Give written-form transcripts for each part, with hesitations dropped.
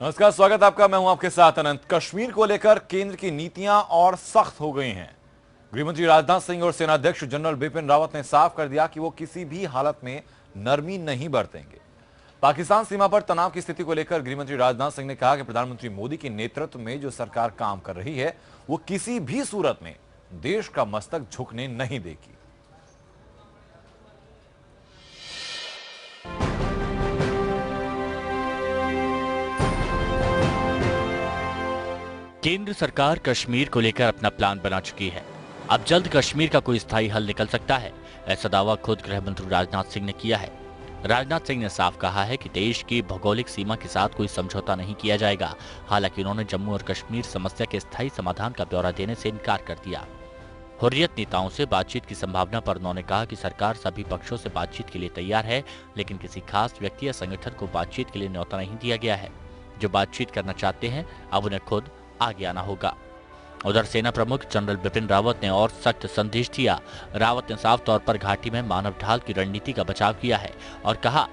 नमस्कार, स्वागत आपका। मैं हूं आपके साथ अनंत। कश्मीर को लेकर केंद्र की नीतियां और सख्त हो गई हैं। गृहमंत्री राजनाथ सिंह और सेनाध्यक्ष जनरल बिपिन रावत ने साफ कर दिया कि वो किसी भी हालत में नरमी नहीं बरतेंगे। पाकिस्तान सीमा पर तनाव की स्थिति को लेकर गृहमंत्री राजनाथ सिंह ने कहा कि प्रधानमंत्री मोदी के नेतृत्व में जो सरकार काम कर रही है वो किसी भी सूरत में देश का मस्तक झुकने नहीं देगी। केंद्र सरकार कश्मीर को लेकर अपना प्लान बना चुकी है। अब जल्द कश्मीर का कोई स्थायी हल निकल सकता है, ऐसा दावा खुद गृह मंत्री राजनाथ सिंह ने किया है। राजनाथ सिंह ने साफ कहा है कि देश की भौगोलिक सीमा के साथ कोई समझौता नहीं किया जाएगा। हालांकि उन्होंने जम्मू और कश्मीर समस्या के स्थायी समाधान का ब्यौरा देने से इनकार कर दिया। हुर्रियत नेताओं से बातचीत की संभावना पर उन्होंने कहा कि सरकार सभी पक्षों से बातचीत के लिए तैयार है, लेकिन किसी खास व्यक्ति या संगठन को बातचीत के लिए न्योता नहीं दिया गया है। जो बातचीत करना चाहते हैं अब उन्हें खुद आगे आना होगा। उधर सेना प्रमुख जनरल बिपिन रावत ने और सख्त संदेश दिया। रावत ने साफ तौर पर घाटी में मानव ढाल की रणनीति का बचाव किया है और कहा,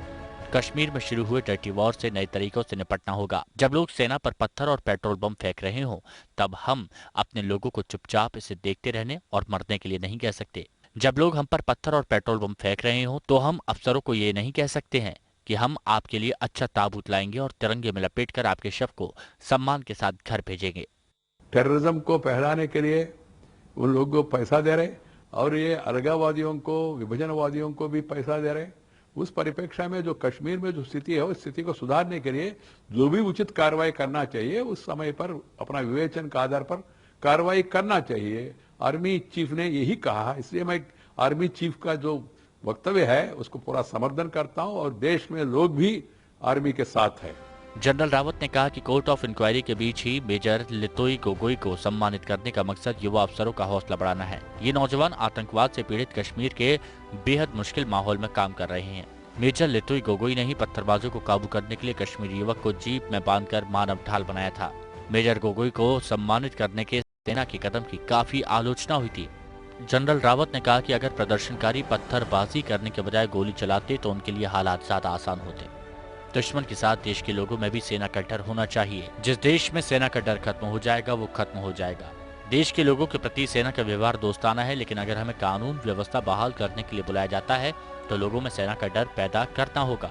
कश्मीर में शुरू हुए डर्टी वॉर से नए तरीकों से निपटना होगा। जब लोग सेना पर पत्थर और पेट्रोल बम फेंक रहे हों, तब हम अपने लोगों को चुपचाप इसे देखते रहने और मरने के लिए नहीं कह सकते। जब लोग हम पर पत्थर और पेट्रोल बम फेंक रहे हों, तो हम अफसरों को ये नहीं कह सकते हैं कि हम आपके लिए अच्छा ताबूत लाएंगे और तिरंगे में लपेटकर आपके शव को सम्मान के साथ घर भेजेंगे। टेररिज्म को फैलाने के लिए उन लोगों को पैसा दे रहे और ये अलगावादियों को, विभाजनवादियों को भी पैसा दे रहे। उस परिप्रेक्ष्य में जो कश्मीर में जो स्थिति है उस स्थिति को सुधारने के लिए जो भी उचित कार्रवाई करना चाहिए उस समय पर अपना विवेचन के आधार पर कार्रवाई करना चाहिए। आर्मी चीफ ने यही कहा, इसलिए मैं आर्मी चीफ का जो वक्तव्य है उसको पूरा समर्थन करता हूं और देश में लोग भी आर्मी के साथ है। जनरल रावत ने कहा कि कोर्ट ऑफ इंक्वायरी के बीच ही मेजर लितोई गोगोई को सम्मानित करने का मकसद युवा अफसरों का हौसला बढ़ाना है। ये नौजवान आतंकवाद से पीड़ित कश्मीर के बेहद मुश्किल माहौल में काम कर रहे हैं। मेजर लितोई गोगोई ने ही पत्थरबाजों को काबू करने के लिए कश्मीरी युवक को जीप में बांधकर मानव ढाल बनाया था। मेजर गोगोई को सम्मानित करने के सेना के कदम की काफी आलोचना हुई थी। जनरल रावत ने कहा कि अगर प्रदर्शनकारी पत्थरबाजी करने के बजाय गोली चलाते तो उनके लिए हालात ज्यादा आसान होते। दुश्मन के साथ देश के लोगों में भी सेना का डर होना चाहिए। जिस देश में सेना का डर खत्म हो जाएगा वो खत्म हो जाएगा। देश के लोगों के प्रति सेना का व्यवहार दोस्ताना है, लेकिन अगर हमें कानून व्यवस्था बहाल करने के लिए बुलाया जाता है तो लोगों में सेना का डर पैदा करना होगा।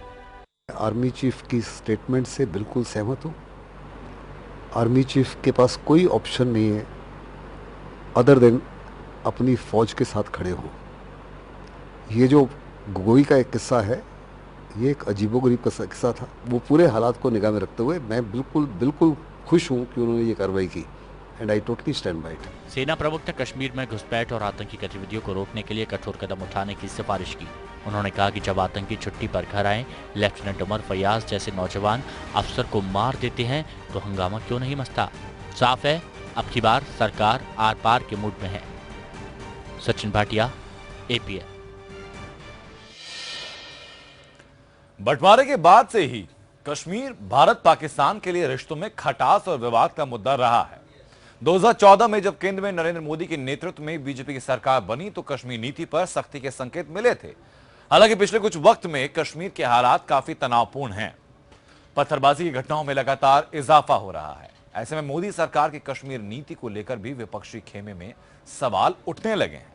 आर्मी चीफ की स्टेटमेंट से बिल्कुल सहमत हूँ। आर्मी चीफ के पास कोई ऑप्शन नहीं है अदर देन अपनी फौज के साथ खड़े हो। ये जो गोगोई का एक किस्सा है ये एक अजीबोगरीब का किस्सा था। वो पूरे हालात को निगाह में रखते हुए मैं बिल्कुल खुश हूँ कि उन्होंने ये कार्रवाई की and I totally stand by it. सेना प्रमुख ने कश्मीर में घुसपैठ और आतंकी गतिविधियों को रोकने के लिए कठोर कदम उठाने की सिफारिश की। उन्होंने कहा कि जब आतंकी छुट्टी पर घर आए, लेफ्टिनेंट उमर फयाज जैसे नौजवान अफसर को मार देते हैं तो हंगामा क्यों नहीं मचता। साफ है अब की बार सरकार आर पार के मूड में है। सचिन भाटिया, APN। बंटवारे के बाद से ही कश्मीर भारत पाकिस्तान के लिए रिश्तों में खटास और विवाद का मुद्दा रहा है। 2014 में जब केंद्र में नरेंद्र मोदी के नेतृत्व में बीजेपी की सरकार बनी तो कश्मीर नीति पर सख्ती के संकेत मिले थे। हालांकि पिछले कुछ वक्त में कश्मीर के हालात काफी तनावपूर्ण हैं। पत्थरबाजी की घटनाओं में लगातार इजाफा हो रहा है। ऐसे में मोदी सरकार की कश्मीर नीति को लेकर भी विपक्षी खेमे में सवाल उठने लगे हैं।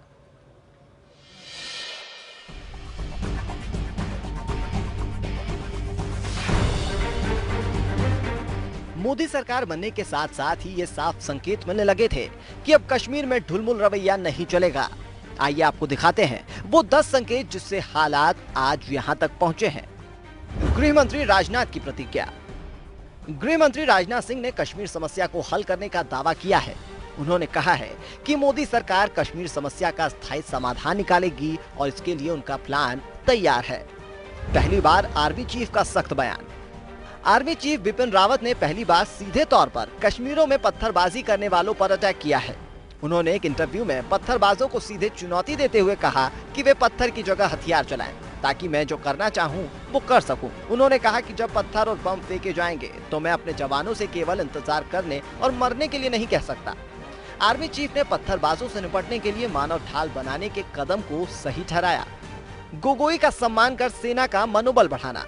मोदी सरकार बनने के साथ साथ ही ये साफ संकेत मिलने लगे थे कि अब कश्मीर में ढुलमुल रवैया नहीं चलेगा। आइए आपको दिखाते हैं वो 10 संकेत जिससे हालात आज यहाँ तक पहुँचे हैं। गृह मंत्री राजनाथ की प्रतिक्रिया। गृह मंत्री राजनाथ सिंह ने कश्मीर समस्या को हल करने का दावा किया है। उन्होंने कहा है कि मोदी सरकार कश्मीर समस्या का स्थायी समाधान निकालेगी और इसके लिए उनका प्लान तैयार है। पहली बार आर्मी चीफ का सख्त बयान। आर्मी चीफ बिपिन रावत ने पहली बार सीधे तौर पर कश्मीरों में पत्थरबाजी करने वालों पर अटैक किया है। उन्होंने एक इंटरव्यू में पत्थरबाजों को सीधे चुनौती देते हुए कहा कि वे पत्थर की जगह हथियार चलाएं ताकि मैं जो करना चाहूं वो कर सकूं। उन्होंने कहा कि जब पत्थर और बम फेंके जाएंगे तो मैं अपने जवानों से केवल इंतजार करने और मरने के लिए नहीं कह सकता। आर्मी चीफ ने पत्थरबाजों से निपटने के लिए मानव ढाल बनाने के कदम को सही ठहराया। गोगोई का सम्मान कर सेना का मनोबल बढ़ाना।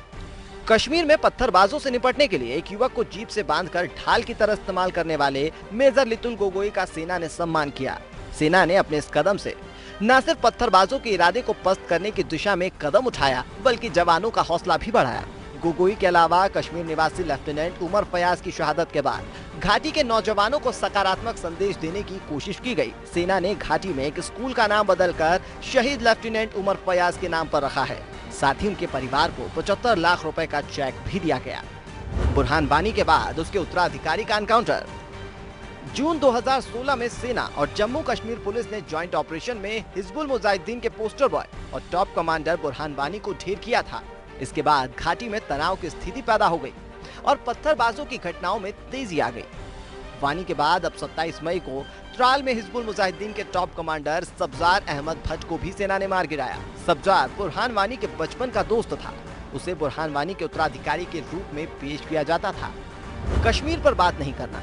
कश्मीर में पत्थरबाजों से निपटने के लिए एक युवक को जीप से बांधकर ढाल की तरह इस्तेमाल करने वाले मेजर लितुल गोगोई का सेना ने सम्मान किया। सेना ने अपने इस कदम से न सिर्फ पत्थरबाजों के इरादे को पस्त करने की दिशा में कदम उठाया, बल्कि जवानों का हौसला भी बढ़ाया। गोगोई के अलावा कश्मीर निवासी लेफ्टिनेंट उमर फयाज की शहादत के बाद घाटी के नौजवानों को सकारात्मक संदेश देने की कोशिश की गई। सेना ने घाटी में एक स्कूल का नाम बदलकर शहीद लेफ्टिनेंट उमर फयाज के नाम पर रखा है। साथ ही उनके परिवार को 75 लाख रुपए का चेक भी दिया गया। बुरहान वानी के बाद उसके उत्तराधिकारी का एनकाउंटर। जून 2016 में सेना और जम्मू कश्मीर पुलिस ने ज्वाइंट ऑपरेशन में हिजबुल मुजाहिदीन के पोस्टर बॉय और टॉप कमांडर बुरहान वानी को ढेर किया था। इसके बाद घाटी में तनाव की स्थिति पैदा हो गई और पत्थरबाजों की घटनाओं में तेजी आ गई। वानी के बाद अब 27 मई को त्राल में हिजबुल मुजाहिदीन के टॉप कमांडर सब्जार अहमद भट्ट को भी सेना ने मार गिराया। सब्जार बुरहान वानी के बचपन का दोस्त था। उसे बुरहान वानी के उत्तराधिकारी के रूप में पेश किया जाता था। कश्मीर पर बात नहीं करना।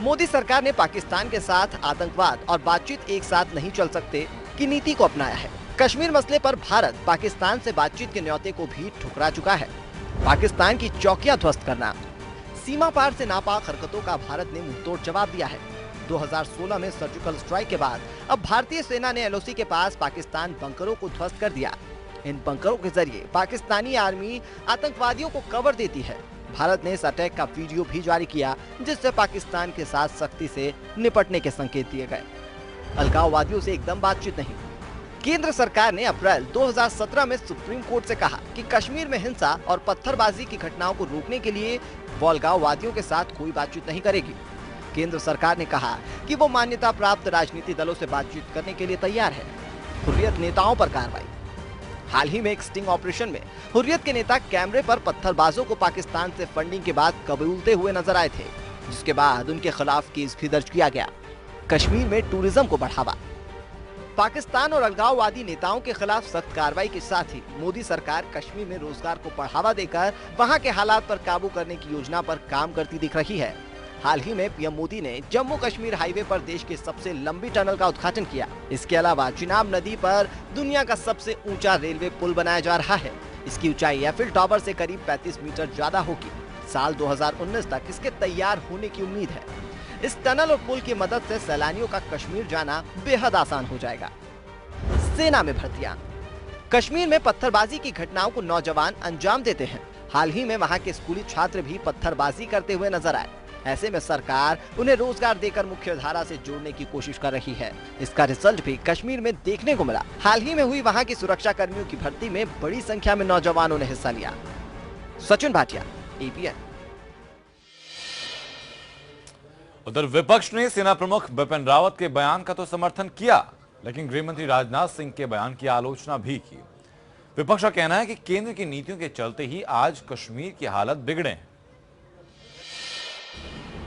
मोदी सरकार ने पाकिस्तान के साथ आतंकवाद और बातचीत एक साथ नहीं चल सकते की नीति को अपनाया है। कश्मीर मसले पर भारत पाकिस्तान से बातचीत के न्योते को भी ठुकरा चुका है। पाकिस्तान की चौकियां ध्वस्त करना, सीमा पार से नापाक हरकतों का भारत ने मुंहतोड़ जवाब दिया है। 2016 में सर्जिकल स्ट्राइक के बाद अब भारतीय सेना ने एलओसी के पास पाकिस्तान बंकरों को ध्वस्त कर दिया। इन बंकरों के जरिए पाकिस्तानी आर्मी आतंकवादियों को कवर देती है। भारत ने इस अटैक का वीडियो भी जारी किया, जिससे पाकिस्तान के साथ सख्ती से निपटने के संकेत दिए गए। अलगाववादियों से एकदम बातचीत नहीं। केंद्र सरकार ने अप्रैल 2017 में सुप्रीम कोर्ट से कहा कि कश्मीर में हिंसा और पत्थरबाजी की घटनाओं को रोकने के लिए वो अलगाववादियों के साथ कोई बातचीत नहीं करेगी। केंद्र सरकार ने कहा कि वो मान्यता प्राप्त राजनीतिक दलों से बातचीत करने के लिए तैयार है। हुर्रियत नेताओं पर कार्रवाई। हाल ही में एक स्टिंग ऑपरेशन में हुर्रियत के नेता कैमरे पर पत्थरबाजों को पाकिस्तान से फंडिंग के बाद कबूलते हुए नजर आए थे, जिसके बाद उनके खिलाफ केस भी दर्ज किया गया। कश्मीर में टूरिज्म को बढ़ावा। पाकिस्तान और अलगाववादी नेताओं के खिलाफ सख्त कार्रवाई के साथ ही मोदी सरकार कश्मीर में रोजगार को बढ़ावा देकर वहां के हालात पर काबू करने की योजना पर काम करती दिख रही है। हाल ही में पीएम मोदी ने जम्मू कश्मीर हाईवे पर देश के सबसे लंबी टनल का उद्घाटन किया। इसके अलावा चिनाब नदी पर दुनिया का सबसे ऊंचा रेलवे पुल बनाया जा रहा है। इसकी ऊंचाई एफिल टावर से करीब 35 मीटर ज्यादा होगी। साल 2019 तक इसके तैयार होने की उम्मीद है। इस टनल और पुल की मदद से सैलानियों का कश्मीर जाना बेहद आसान हो जाएगा। सेना में भर्तियां। कश्मीर में पत्थरबाजी की घटनाओं को नौजवान अंजाम देते हैं। हाल ही में वहां के स्कूली छात्र भी पत्थरबाजी करते हुए नजर आए। ऐसे में सरकार उन्हें रोजगार देकर मुख्य धारा से जोड़ने की कोशिश कर रही है। इसका रिजल्ट भी कश्मीर में देखने को मिला। हाल ही में हुई वहां की सुरक्षा कर्मियों की भर्ती में बड़ी संख्या में नौजवानों ने हिस्सा लिया। सचिन भाटिया, एपीएन। उधर विपक्ष ने सेना प्रमुख बिपिन रावत के बयान का तो समर्थन किया, लेकिन गृहमंत्री राजनाथ सिंह के बयान की आलोचना भी की। विपक्ष का कहना है कि केंद्र की नीतियों के चलते ही आज कश्मीर की हालत बिगड़े हैं।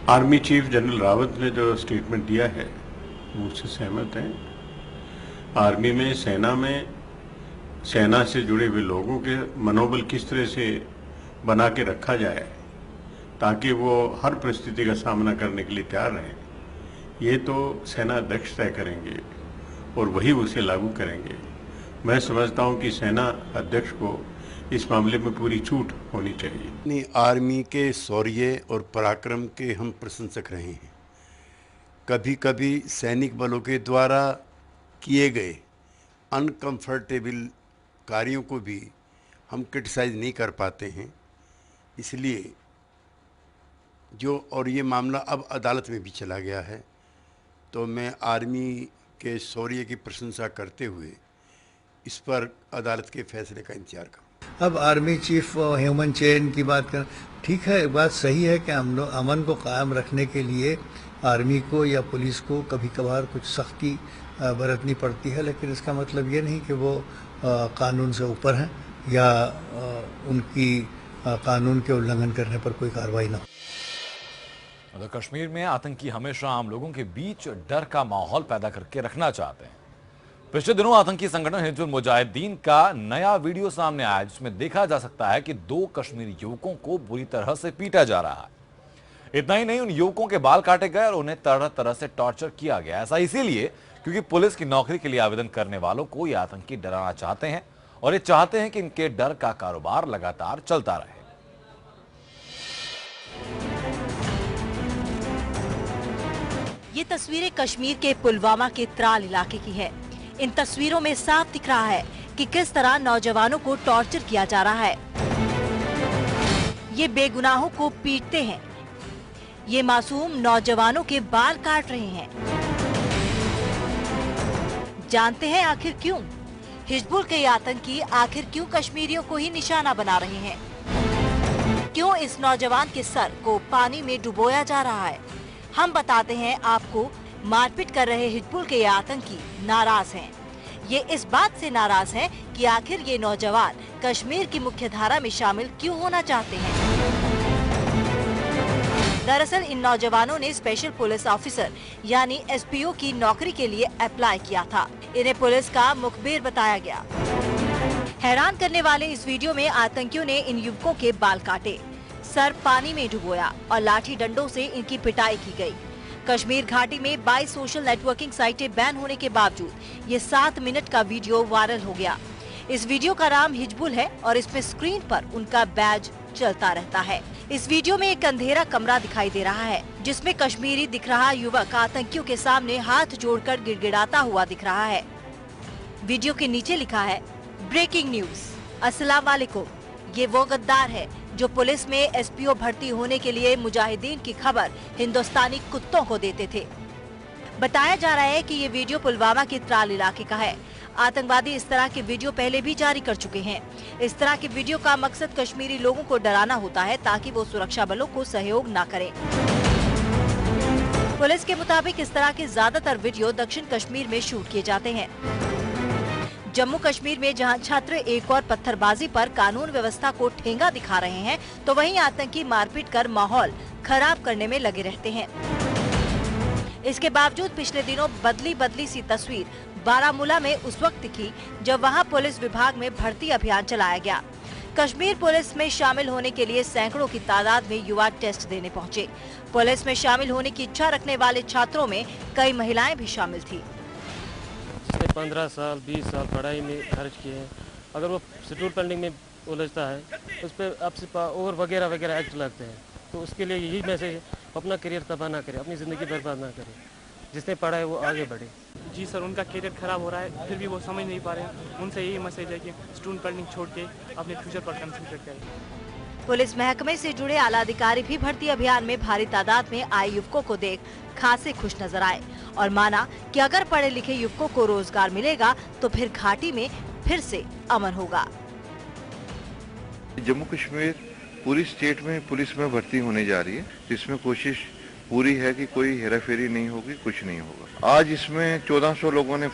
आर्मी चीफ जनरल रावत ने जो स्टेटमेंट दिया है वो उससे सहमत हैं। आर्मी में सेना से जुड़े हुए लोगों के मनोबल किस तरह से बना के रखा जाए ताकि वो हर परिस्थिति का सामना करने के लिए तैयार रहें, ये तो सेना अध्यक्ष तय करेंगे और वही उसे लागू करेंगे। मैं समझता हूं कि सेना अध्यक्ष को इस मामले में पूरी छूट होनी चाहिए। नहीं, आर्मी के शौर्य और पराक्रम के हम प्रशंसक रहे हैं। कभी कभी सैनिक बलों के द्वारा किए गए अनकंफर्टेबल कार्यों को भी हम क्रिटिसाइज नहीं कर पाते हैं। इसलिए और ये मामला अब अदालत में भी चला गया है, तो मैं आर्मी के शौर्य की प्रशंसा करते हुए इस पर अदालत के फैसले का इंतजार करूँ। अब आर्मी चीफ ह्यूमन चेन की बात कर, ठीक है, बात सही है कि हम लोग अमन को कायम रखने के लिए आर्मी को या पुलिस को कभी कभार कुछ सख्ती बरतनी पड़ती है, लेकिन इसका मतलब ये नहीं कि वो कानून से ऊपर हैं या उनकी कानून के उल्लंघन करने पर कोई कार्रवाई ना हो। उधर कश्मीर में आतंकी हमेशा आम लोगों के बीच डर का माहौल पैदा करके रखना चाहते हैं। पिछले दिनों आतंकी संगठन हिजबुल मुजाहिदीन का नया वीडियो सामने आया, जिसमें देखा जा सकता है कि 2 कश्मीरी युवकों को बुरी तरह से पीटा जा रहा है। इतना ही नहीं, उन युवकों के बाल काटे गए और उन्हें तरह तरह से टॉर्चर किया गया। ऐसा इसीलिए क्योंकि पुलिस की नौकरी के लिए आवेदन करने वालों को ये आतंकी डराना चाहते हैं और ये चाहते हैं कि इनके डर का कारोबार लगातार चलता रहे। ये तस्वीरें कश्मीर के पुलवामा के त्राल इलाके की है। इन तस्वीरों में साफ दिख रहा है कि किस तरह नौजवानों को टॉर्चर किया जा रहा है। ये बेगुनाहों को पीटते हैं, ये मासूम नौजवानों के बाल काट रहे हैं। जानते हैं आखिर क्यों? हिजबुल के आतंकी आखिर क्यों कश्मीरियों को ही निशाना बना रहे हैं? क्यों इस नौजवान के सर को पानी में डुबोया जा रहा है? हम बताते हैं आपको। मारपीट कर रहे हिजबुल के आतंकी नाराज हैं। ये इस बात से नाराज हैं कि आखिर ये नौजवान कश्मीर की मुख्यधारा में शामिल क्यों होना चाहते हैं। दरअसल इन नौजवानों ने स्पेशल पुलिस ऑफिसर यानी SPO की नौकरी के लिए अप्लाई किया था। इन्हें पुलिस का मुखबिर बताया गया। हैरान करने वाले इस वीडियो में आतंकियों ने इन युवकों के बाल काटे, सर पानी में डुबोया और लाठी डंडों से इनकी पिटाई की गई। कश्मीर घाटी में 22 सोशल नेटवर्किंग साइटें बैन होने के बावजूद ये 7 मिनट का वीडियो वायरल हो गया। इस वीडियो का नाम हिजबुल है और इसमें स्क्रीन पर उनका बैज चलता रहता है। इस वीडियो में एक अंधेरा कमरा दिखाई दे रहा है जिसमें कश्मीरी दिख रहा युवक आतंकियों के सामने हाथ जोड़कर गिड़गिड़ाता हुआ दिख रहा है। वीडियो के नीचे लिखा है ब्रेकिंग न्यूज, अस्सलाम वालेकुम। ये वो गद्दार है जो पुलिस में SPO भर्ती होने के लिए मुजाहिदीन की खबर हिंदुस्तानी कुत्तों को देते थे। बताया जा रहा है कि ये वीडियो पुलवामा के त्राल इलाके का है। आतंकवादी इस तरह के वीडियो पहले भी जारी कर चुके हैं। इस तरह के वीडियो का मकसद कश्मीरी लोगों को डराना होता है ताकि वो सुरक्षा बलों को सहयोग न करें। पुलिस के मुताबिक इस तरह के ज्यादातर वीडियो दक्षिण कश्मीर में शूट किए जाते हैं। जम्मू कश्मीर में जहां छात्र एक और पत्थरबाजी पर कानून व्यवस्था को ठेंगा दिखा रहे हैं, तो वहीं आतंकी मारपीट कर माहौल खराब करने में लगे रहते हैं। इसके बावजूद पिछले दिनों बदली सी तस्वीर बारामूला में उस वक्त की जब वहां पुलिस विभाग में भर्ती अभियान चलाया गया। कश्मीर पुलिस में शामिल होने के लिए सैकड़ों की तादाद में युवा टेस्ट देने पहुंचे। पुलिस में शामिल होने की इच्छा रखने वाले छात्रों में कई महिलाएं भी शामिल थी। 15 साल 20 साल पढ़ाई में खर्च किए हैं, अगर वो शेड्यूल पेंडिंग में उलझता है उस पर आपसे और वगैरह वगैरह एक्ट लगते हैं, तो उसके लिए यही मैसेज है, अपना करियर तबाह ना करें, अपनी ज़िंदगी बर्बाद ना करें, जिसने पढ़ा है वो आगे बढ़े। जी सर, उनका करियर खराब हो रहा है, फिर भी वो समझ नहीं पा रहे हैं। उनसे यही मैसेज है कि स्टूडेंट पेंडिंग छोड़ के अपने फ्यूचर पर कंसंट्रेट करें। पुलिस महकमे से जुड़े आला अधिकारी भी भर्ती अभियान में भारी तादाद में आए युवकों को देख खासे खुश नजर आए और माना कि अगर पढ़े लिखे युवकों को रोजगार मिलेगा तो फिर घाटी में फिर से अमन होगा। जम्मू कश्मीर पूरी स्टेट में पुलिस में भर्ती होने जा रही है, जिसमें कोशिश पूरी है कि कोई हेराफेरी नहीं होगी, कुछ नहीं होगा। आज इसमें 1400 लोगों ने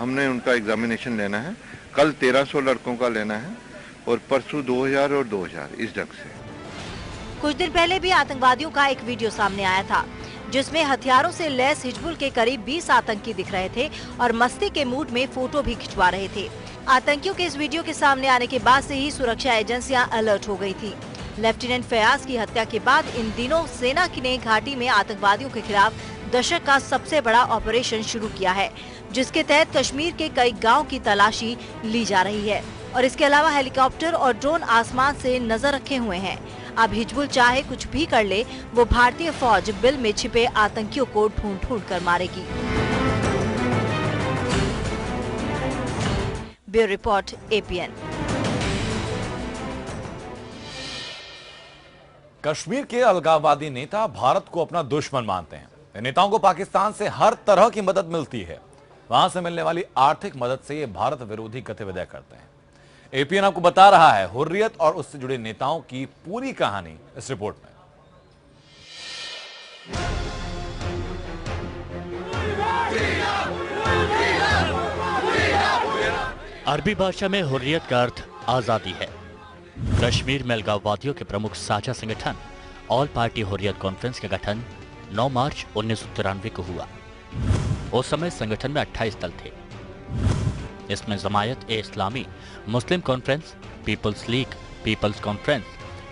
हमने उनका एग्जामिनेशन लेना है, कल 1300 लड़कों का लेना है और परसों 2000 और 2000 इस ढंग से। कुछ दिन पहले भी आतंकवादियों का एक वीडियो सामने आया था जिसमें हथियारों से लैस हिजबुल के करीब 20 आतंकी दिख रहे थे और मस्ती के मूड में फोटो भी खिंचवा रहे थे। आतंकियों के इस वीडियो के सामने आने के बाद से ही सुरक्षा एजेंसियां अलर्ट हो गई थी। लेफ्टिनेंट फयाज की हत्या के बाद इन दिनों सेना ने घाटी में आतंकवादियों के खिलाफ दशक का सबसे बड़ा ऑपरेशन शुरू किया है, जिसके तहत कश्मीर के कई गाँव की तलाशी ली जा रही है और इसके अलावा हेलीकॉप्टर और ड्रोन आसमान से नजर रखे हुए हैं। अब हिजबुल चाहे कुछ भी कर ले, वो भारतीय फौज बिल में छिपे आतंकियों को ढूंढ कर मारेगी। Bureau report APN। कश्मीर के अलगाववादी नेता भारत को अपना दुश्मन मानते हैं। इन नेताओं को पाकिस्तान से हर तरह की मदद मिलती है। वहां से मिलने वाली आर्थिक मदद से ये भारत विरोधी गतिविधियां करते हैं। APN आपको बता रहा है हुर्रियत और उससे जुड़े नेताओं की पूरी कहानी इस रिपोर्ट में। अरबी भाषा में हुर्रियत का अर्थ आजादी है। कश्मीर में अलगाववादियों के प्रमुख साझा संगठन ऑल पार्टी हुर्रियत कॉन्फ्रेंस का गठन 9 मार्च 1993 को हुआ। उस समय संगठन में 28 दल थे। इसमें Jamaat e Islami, Muslim Conference, People's League, People's Conference,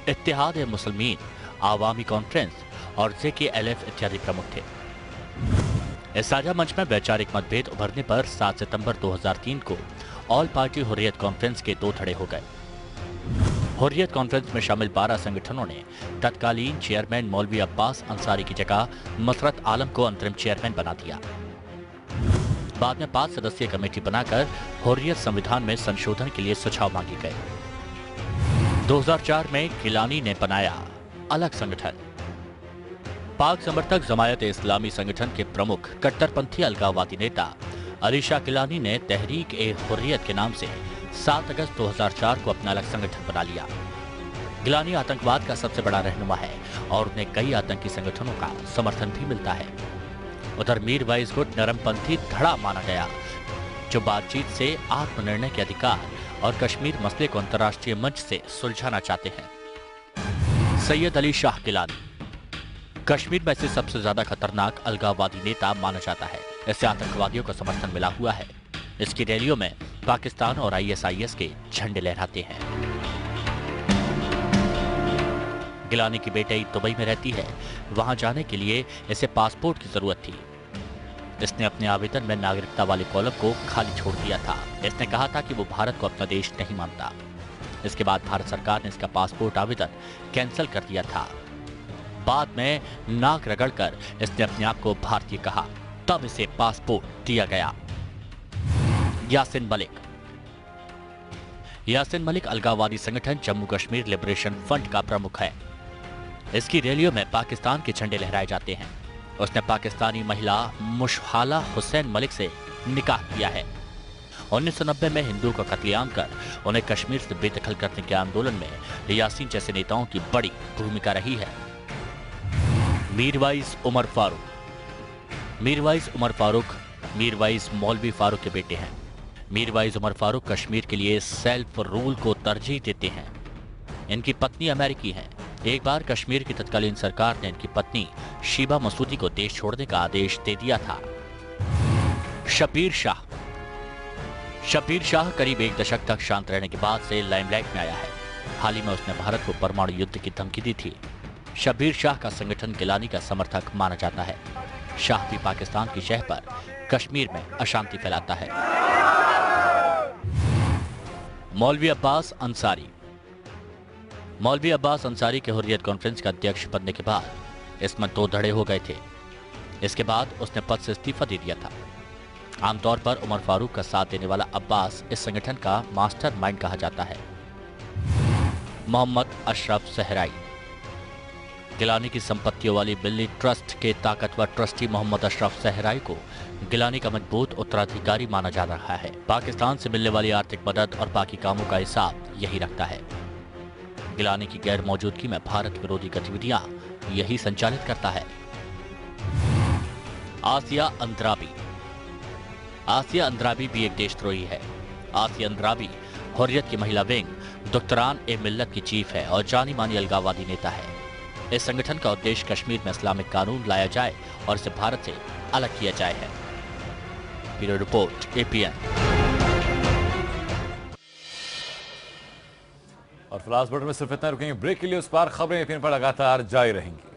Ittehad e Muslimeen, Awami Conference और JKLF इत्यादि प्रमुख थे। इस साझा मंच में वैचारिक मतभेद उभरने पर 7 सितंबर 2003 को ऑल पार्टी हुर्रियत कॉन्फ्रेंस के 2 धड़े हो गए। हुर्रियत कॉन्फ्रेंस में शामिल 12 संगठनों ने तत्कालीन चेयरमैन मौलवी अब्बास अंसारी की जगह मसरत आलम को अंतरिम चेयरमैन बना दिया। बाद में 5 सदस्यीय कमेटी बनाकर हुर्रियत संविधान में संशोधन के लिए सुझाव मांगे गए। 2004 में गिलानी ने बनाया अलग संगठन। पाक समर्थक जमायत इस्लामी संगठन के प्रमुख कट्टरपंथी अलगाववादी नेता अली शाह गिलानी ने तहरीक ए हुर्रियत के नाम से 7 अगस्त 2004 को अपना अलग संगठन बना लिया। गिलानी आतंकवाद का सबसे बड़ा रहनुमा है और उन्हें कई आतंकी संगठनों का समर्थन भी मिलता है। उधर मीरवाइज गुट नरमपंथी धड़ा माना गया, जो बातचीत से आत्मनिर्णय के अधिकार और कश्मीर मसले को अंतर्राष्ट्रीय मंच से सुलझाना चाहते हैं। सैयद अली शाह गिलानी कश्मीर में से सबसे ज्यादा खतरनाक अलगाववादी नेता माना जाता है। इससे आतंकवादियों का समर्थन मिला हुआ है। इसकी रैलियों में पाकिस्तान और ISIS के झंडे लहराते हैं। गिलानी की बेटी दुबई में रहती है। वहां जाने के लिए इसे पासपोर्ट की जरूरत थी। इसने अपने आवेदन में नागरिकता वाले कॉलम को खाली छोड़ दिया था। इसने कहा था कि वो भारत को अपना देश नहीं मानता। इसके बाद भारत सरकार ने इसका पासपोर्ट आवेदन कैंसिल कर दिया था। बाद में नाक रगड़कर इसने अपने आप को भारतीय कहा, तब इसे पासपोर्ट दिया गया। यासिन मलिक अलगाववादी संगठन जम्मू कश्मीर लिबरेशन फ्रंट का प्रमुख है। इसकी रैलियों में पाकिस्तान के झंडे लहराए जाते हैं। उसने पाकिस्तानी महिला मुशहाला हुसैन मलिक से निकाह किया है। 1990 में हिंदुओं का कत्लेआम कर उन्हें कश्मीर से बेदखल करने के आंदोलन में यासीन जैसे नेताओं की बड़ी भूमिका रही है। मीरवाइज उमर फारूक मीरवाइज मौलवी फारूक के बेटे हैं। मीरवाइज उमर फारूक कश्मीर के लिए सेल्फ रूल को तरजीह देते हैं। इनकी पत्नी अमेरिकी हैं। एक बार कश्मीर की तत्कालीन सरकार ने इनकी पत्नी शीबा मसूदी को देश छोड़ने का आदेश दे दिया था। शब्बीर शाह करीब 1 दशक तक शांत रहने के बाद से लाइमलाइट में आया है। हाल ही में उसने भारत को परमाणु युद्ध की धमकी दी थी। शब्बीर शाह का संगठन गिलानी का समर्थक माना जाता है। शाह भी पाकिस्तान की शह पर कश्मीर में अशांति फैलाता है। मौलवी अब्बास अंसारी के हुर्रियत कॉन्फ्रेंस का अध्यक्ष बनने के बाद इसमें 2 धड़े हो गए थे। इसके बाद उसने पद से इस्तीफा दे दिया था। आमतौर पर उमर फारूक का साथ देने वाला अब्बास इस संगठन का मास्टरमाइंड कहा जाता है। मोहम्मद अशरफ सहराई गिलानी की संपत्तियों वाली बिल्ली ट्रस्ट के ताकतवर ट्रस्टी मोहम्मद अशरफ सहराई को गिलानी का मजबूत उत्तराधिकारी माना जा रहा है। पाकिस्तान से मिलने वाली आर्थिक मदद और बाकी कामों का हिसाब यही रखता है। गिलानी की गैर मौजूदगी में भारत विरोधी गतिविधियां यही संचालित करता है। आसिया अंद्राबी भी एक देशद्रोही है। आसिया अंद्राबी हुर्रियत की महिला विंग दुख्तरान ए मिल्लत की चीफ है और जानी मानी अलगाववादी नेता है। इस संगठन का उद्देश्य कश्मीर में इस्लामिक कानून लाया जाए और इसे भारत से अलग किया जाए है। Bureau report APN। और फिलहाल इस बुलेटिन में सिर्फ इतना रुकेंगे ब्रेक के लिए। उस पार खबरें APN पर लगातार जारी रहेंगी।